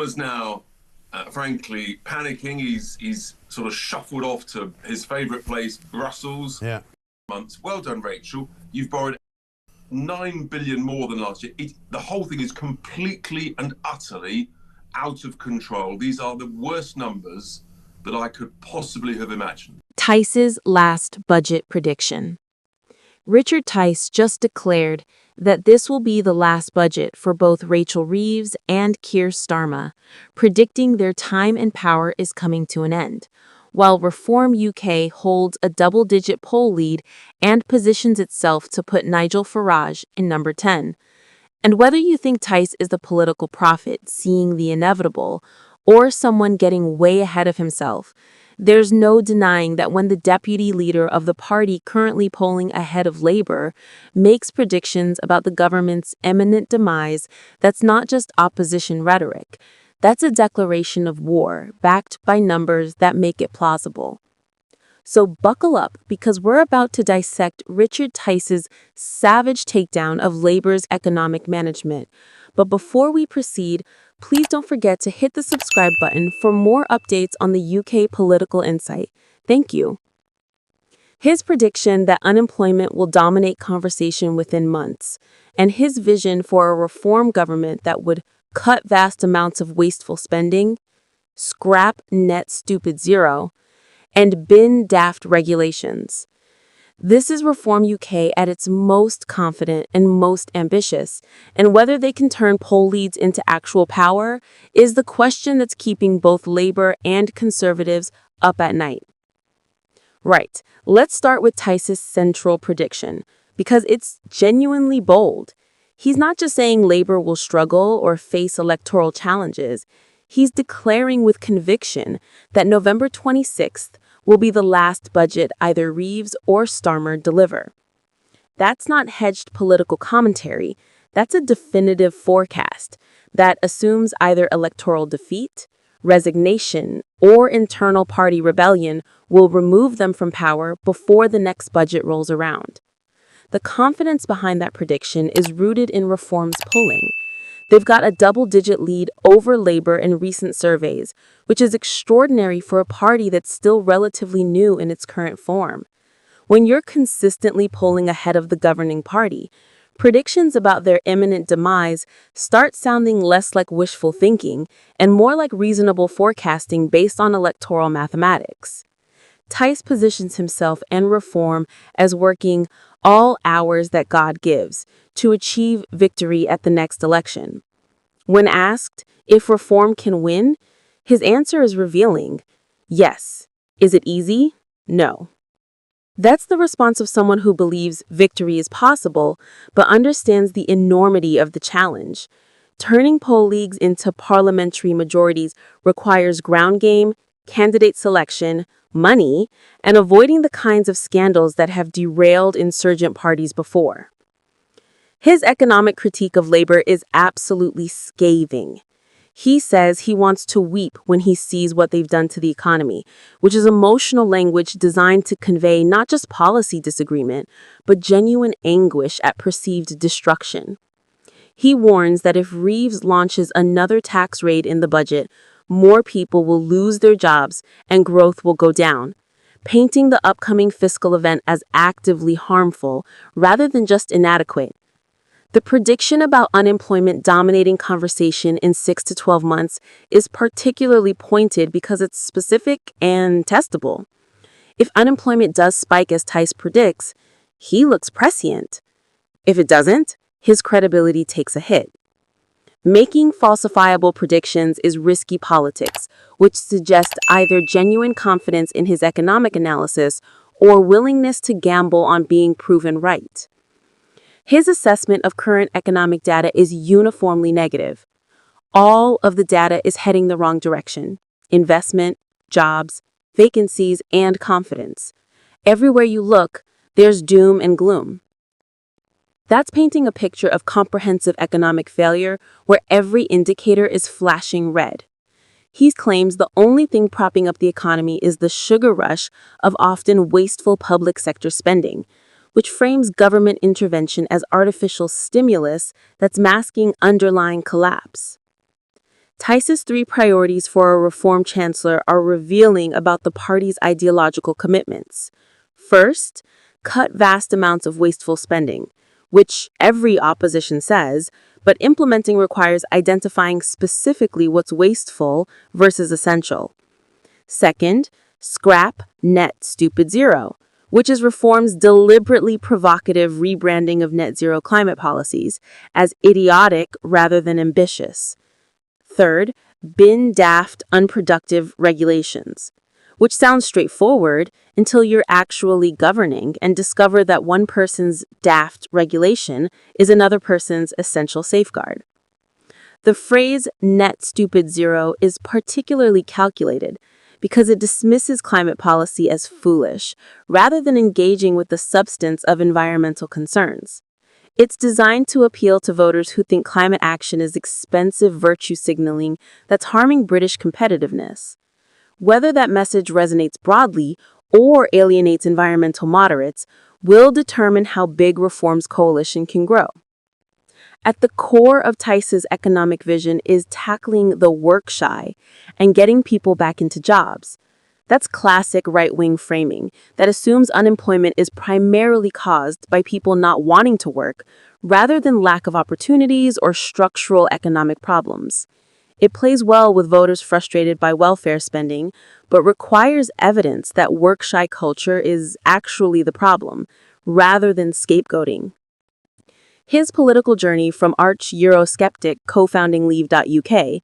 Starmer's now, frankly, panicking. He's sort of shuffled off to his favourite place, Brussels. Yeah. Months. Well done, Rachel. You've borrowed 9 billion more than last year. The whole thing is completely and utterly out of control. These are the worst numbers that I could possibly have imagined. Tice's last budget prediction. Richard Tice just declared that this will be the last budget for both Rachel Reeves and Keir Starmer, predicting their time and power is coming to an end, while Reform UK holds a double-digit poll lead and positions itself to put Nigel Farage in number 10. And whether you think Tice is the political prophet seeing the inevitable, or someone getting way ahead of himself, there's no denying that when the deputy leader of the party currently polling ahead of Labour makes predictions about the government's imminent demise, that's not just opposition rhetoric. That's a declaration of war backed by numbers that make it plausible. So buckle up, because we're about to dissect Richard Tice's savage takedown of Labour's economic management. But before we proceed, please don't forget to hit the subscribe button for more updates on the UK political insight. Thank you. His prediction that unemployment will dominate conversation within months, and his vision for a reform government that would cut vast amounts of wasteful spending, scrap net stupid zero, and bin daft regulations. This is Reform UK at its most confident and most ambitious, and whether they can turn poll leads into actual power is the question that's keeping both Labour and Conservatives up at night. Right, let's start with Tice's central prediction, because it's genuinely bold. He's not just saying Labour will struggle or face electoral challenges. He's declaring with conviction that November 26th will be the last budget either Reeves or Starmer deliver. That's not hedged political commentary. That's a definitive forecast that assumes either electoral defeat, resignation, or internal party rebellion will remove them from power before the next budget rolls around. The confidence behind that prediction is rooted in Reform's polling. They've got a double-digit lead over Labour in recent surveys, which is extraordinary for a party that's still relatively new in its current form. When you're consistently polling ahead of the governing party, predictions about their imminent demise start sounding less like wishful thinking and more like reasonable forecasting based on electoral mathematics. Tice positions himself and Reform as working all hours that God gives to achieve victory at the next election. When asked if Reform can win, his answer is revealing. Yes. Is it easy? No. That's the response of someone who believes victory is possible, but understands the enormity of the challenge. Turning poll leagues into parliamentary majorities requires ground game, candidate selection, money, and avoiding the kinds of scandals that have derailed insurgent parties before. His economic critique of Labour is absolutely scathing. He says he wants to weep when he sees what they've done to the economy, which is emotional language designed to convey not just policy disagreement, but genuine anguish at perceived destruction. He warns that if Reeves launches another tax raid in the budget, more people will lose their jobs and growth will go down, painting the upcoming fiscal event as actively harmful rather than just inadequate. The prediction about unemployment dominating conversation in 6 to 12 months is particularly pointed because it's specific and testable. If unemployment does spike as Tice predicts, he looks prescient. If it doesn't, his credibility takes a hit. Making falsifiable predictions is risky politics, which suggests either genuine confidence in his economic analysis or willingness to gamble on being proven right. His assessment of current economic data is uniformly negative. All of the data is heading the wrong direction: investment, jobs, vacancies, and confidence. Everywhere you look, there's doom and gloom. That's painting a picture of comprehensive economic failure where every indicator is flashing red. He claims the only thing propping up the economy is the sugar rush of often wasteful public sector spending, which frames government intervention as artificial stimulus that's masking underlying collapse. Tice's 3 priorities for a reform chancellor are revealing about the party's ideological commitments. First, cut vast amounts of wasteful spending, which every opposition says, but implementing requires identifying specifically what's wasteful versus essential. Second, scrap net stupid zero, which is reform's deliberately provocative rebranding of net zero climate policies as idiotic rather than ambitious. Third, bin daft unproductive regulations, which sounds straightforward until you're actually governing and discover that one person's daft regulation is another person's essential safeguard. The phrase net stupid zero is particularly calculated because it dismisses climate policy as foolish rather than engaging with the substance of environmental concerns. It's designed to appeal to voters who think climate action is expensive virtue signaling that's harming British competitiveness. Whether that message resonates broadly or alienates environmental moderates will determine how big Reform's coalition can grow. At the core of Tice's economic vision is tackling the work shy and getting people back into jobs. That's classic right-wing framing that assumes unemployment is primarily caused by people not wanting to work rather than lack of opportunities or structural economic problems. It plays well with voters frustrated by welfare spending, but requires evidence that work-shy culture is actually the problem, rather than scapegoating. His political journey from arch-Eurosceptic co-founding Leave.uk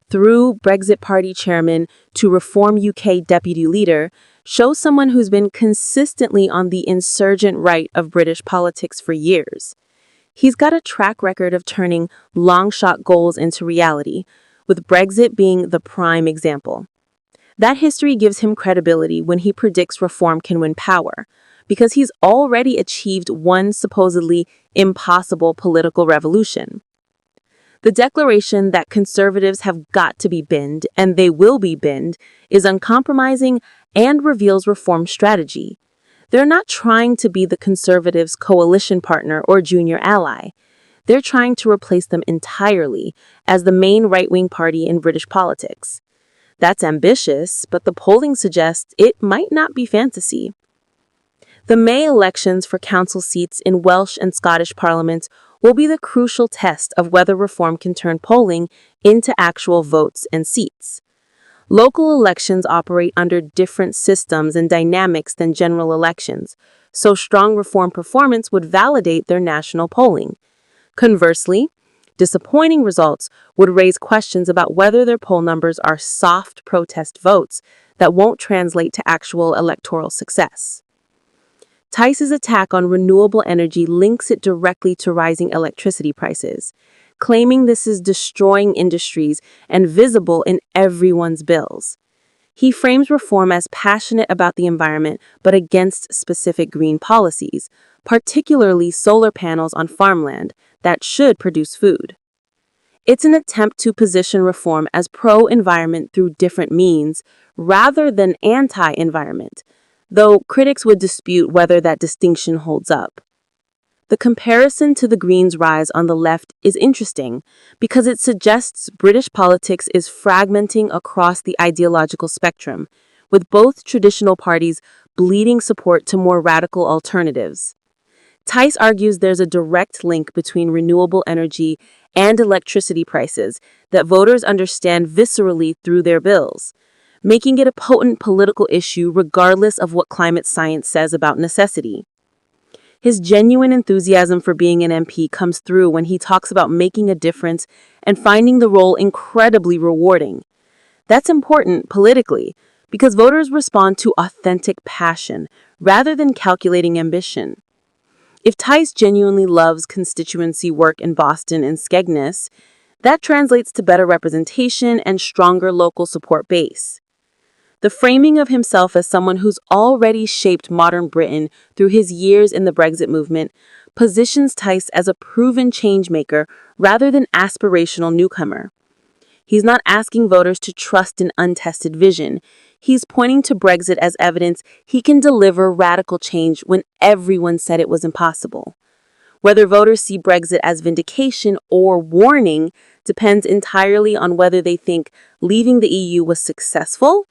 through Brexit Party chairman to Reform UK deputy leader shows someone who's been consistently on the insurgent right of British politics for years. He's got a track record of turning long-shot goals into reality, with Brexit being the prime example. That history gives him credibility when he predicts reform can win power, because he's already achieved one supposedly impossible political revolution. The declaration that conservatives have got to be binned, and they will be binned, is uncompromising and reveals reform's strategy. They're not trying to be the conservatives' coalition partner or junior ally. They're trying to replace them entirely as the main right-wing party in British politics. That's ambitious, but the polling suggests it might not be fantasy. The May elections for council seats in Welsh and Scottish parliaments will be the crucial test of whether reform can turn polling into actual votes and seats. Local elections operate under different systems and dynamics than general elections, so strong reform performance would validate their national polling. Conversely, disappointing results would raise questions about whether their poll numbers are soft protest votes that won't translate to actual electoral success. Tice's attack on renewable energy links it directly to rising electricity prices, claiming this is destroying industries and visible in everyone's bills. He frames reform as passionate about the environment but against specific green policies, particularly solar panels on farmland that should produce food. It's an attempt to position reform as pro-environment through different means rather than anti-environment, though critics would dispute whether that distinction holds up. The comparison to the Greens' rise on the left is interesting because it suggests British politics is fragmenting across the ideological spectrum, with both traditional parties bleeding support to more radical alternatives. Tice argues there's a direct link between renewable energy and electricity prices that voters understand viscerally through their bills, making it a potent political issue regardless of what climate science says about necessity. His genuine enthusiasm for being an MP comes through when he talks about making a difference and finding the role incredibly rewarding. That's important politically because voters respond to authentic passion rather than calculating ambition. If Tice genuinely loves constituency work in Boston and Skegness, that translates to better representation and stronger local support base. The framing of himself as someone who's already shaped modern Britain through his years in the Brexit movement positions Tice as a proven changemaker rather than aspirational newcomer. He's not asking voters to trust an untested vision. He's pointing to Brexit as evidence he can deliver radical change when everyone said it was impossible. Whether voters see Brexit as vindication or warning depends entirely on whether they think leaving the EU was successful